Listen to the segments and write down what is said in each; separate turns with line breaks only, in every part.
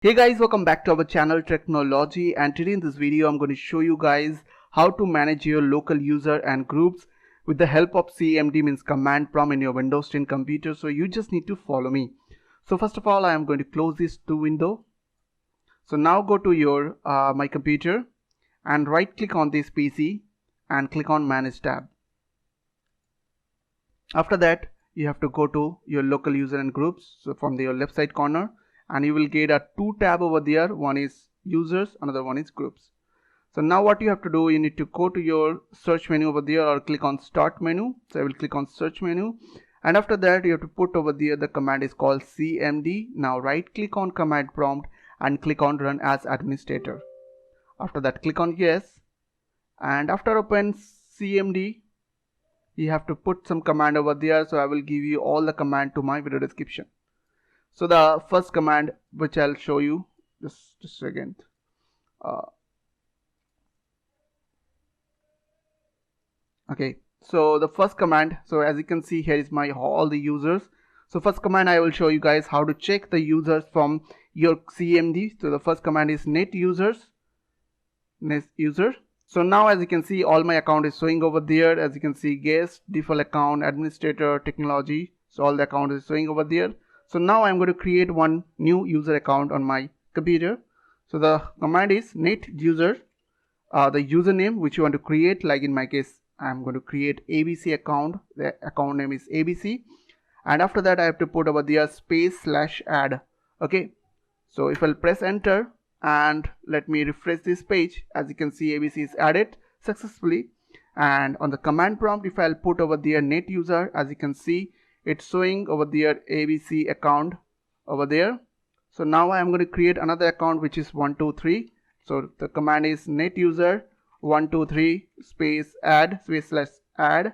Hey guys, welcome back to our channel Technology, and today in this video I'm going to show you guys how to manage your local user and groups with the help of CMD, means command prompt, in your Windows 10 computer. So you just need to follow me. So first of all, I am going to close this window. So now go to your my computer and right click on this PC and click on Manage tab. After that you have to go to your local user and groups, so from your left side corner, and you will get a two tab over there. One is users, another one is groups. So now what you have to do, you need to go to your search menu over there or click on start menu. So I will click on search menu, and after that you have to put over there the command is called CMD. Now right click on command prompt and click on run as administrator. After that click on yes, and after open CMD you have to put some command over there. So I will give you all the command to my video description. So the first command which I'll show you, just a second. Okay, so the first command, so as you can see here is my all the users. So first command I will show you guys how to check the users from your CMD. So the first command is net user. So now as you can see all my account is showing over there. As you can see, guest, default account, administrator, technology, so all the account is showing over there. So now I'm going to create one new user account on my computer. So the command is net user, the username which you want to create, like in my case I'm going to create ABC account. The account name is ABC, and after that I have to put over there space/add. Okay, so if I'll press enter and let me refresh this page, as you can see ABC is added successfully. And on the command prompt, if I'll put over there net user, as you can see it's showing over there ABC account over there. So now I am going to create another account which is 123. So the command is net user 123 space add space/add,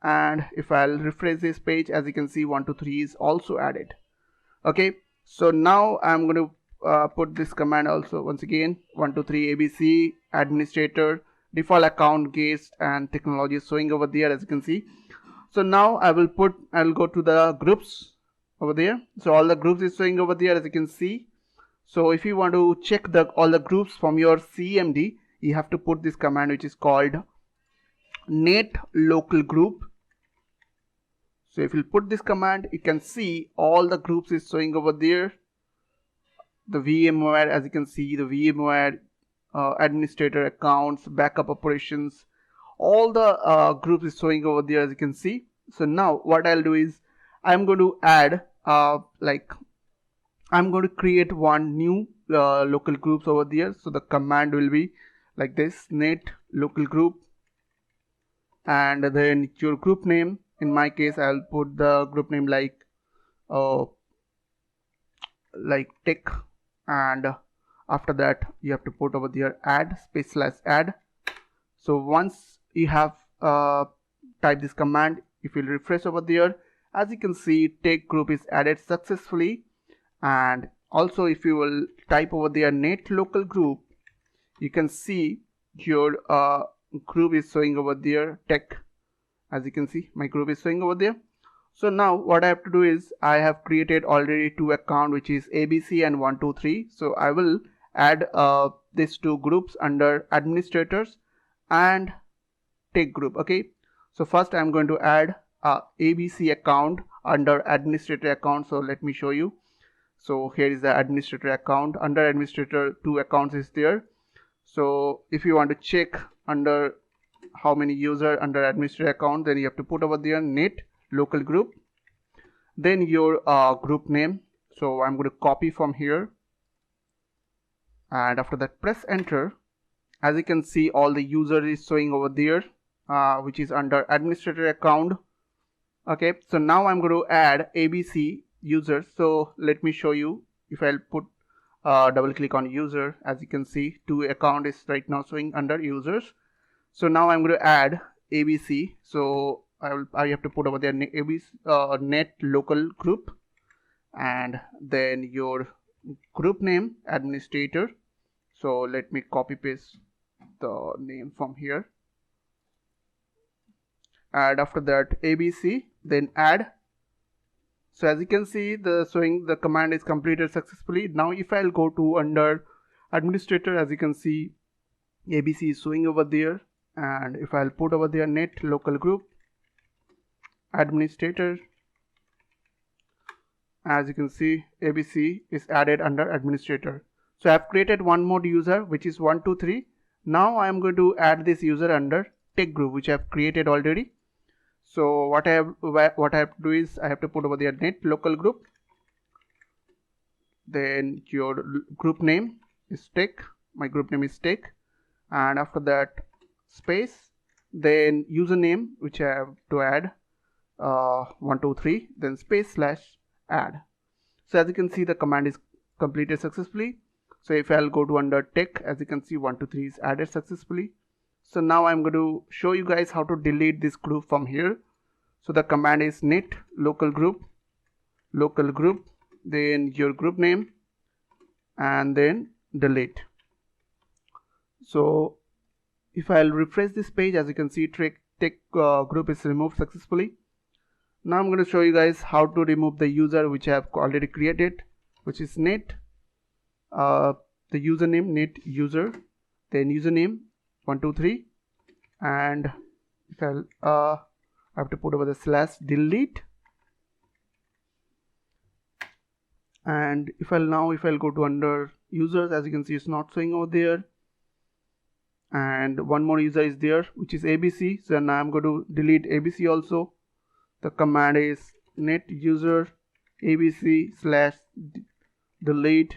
and if I'll refresh this page, as you can see 123 is also added. Okay, so now I'm going to put this command also once again, 123 ABC, administrator, default account, guest, and technology is showing over there, as you can see. So now I'll go to the groups over there. So all the groups is showing over there, as you can see. So if you want to check all the groups from your CMD, you have to put this command which is called net local group. So if you put this command, you can see all the groups is showing over there. The VMware, as you can see, the VMware, administrator accounts, backup operations, all the groups is showing over there, as you can see. So now what I'll do is I'm going to add I'm going to create one new local groups over there. So the command will be like this, net local group, and then your group name. In my case I'll put the group name like tech, and after that you have to put over there add space/add. So once you have typed this command, if you refresh over there, as you can see tech group is added successfully. And also if you will type over there net local group, you can see your group is showing over there tech. As you can see my group is showing over there. So now what I have to do is I have created already two account which is ABC and 123. So I will add these two groups under administrators and tech group. Okay, so first I'm going to add ABC account under administrator account. So let me show you. So here is the administrator account. Under administrator, two accounts is there. So if you want to check under how many user under administrator account, then you have to put over there net local group, then your group name. So I'm going to copy from here, and after that press enter. As you can see all the user is showing over there, which is under administrator account. Okay, so now I'm going to add ABC users. So let me show you. If I'll put double click on user, as you can see two account is right now showing under users. So now I'm going to add ABC. So I have to put over there ABC net local group, and then your group name administrator. So let me copy paste the name from here, and after that ABC, then add So as you can see, the command is completed successfully. Now if I'll go to under administrator, as you can see, ABC is showing over there, and if I'll put over there net local group administrator, as you can see, ABC is added under administrator. So I have created one more user, which is 123. Now I am going to add this user under tech group, which I have created already. So what I have to do is I have to put over there net local group, then your group name is tech, my group name is tech, and after that space, then username, which I have to add 123, then space / add. So as you can see, the command is completed successfully. So if I'll go to under tech, as you can see, 123 is added successfully. So now I'm going to show you guys how to delete this group from here. So the command is net local group, then your group name, and then delete. So if I'll refresh this page, as you can see, tech group is removed successfully. Now I'm going to show you guys how to remove the user which I have already created, which is net, the username net user, then username 123, and if I'll I have to put over the /delete, and if I'll go to under users, as you can see, it's not showing over there, and one more user is there, which is ABC. So now I'm going to delete ABC also. The command is net user ABC /delete.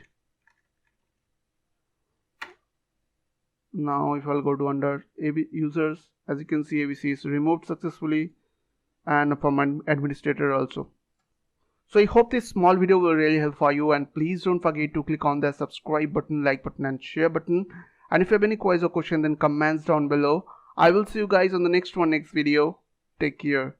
Now if I'll go to under users, as you can see, ABC is removed successfully, and from an administrator also. So I hope this small video will really help for you, and please don't forget to click on the subscribe button, like button, and share button. And if you have any quiz or question, then comments down below. I will see you guys on the next video. Take care.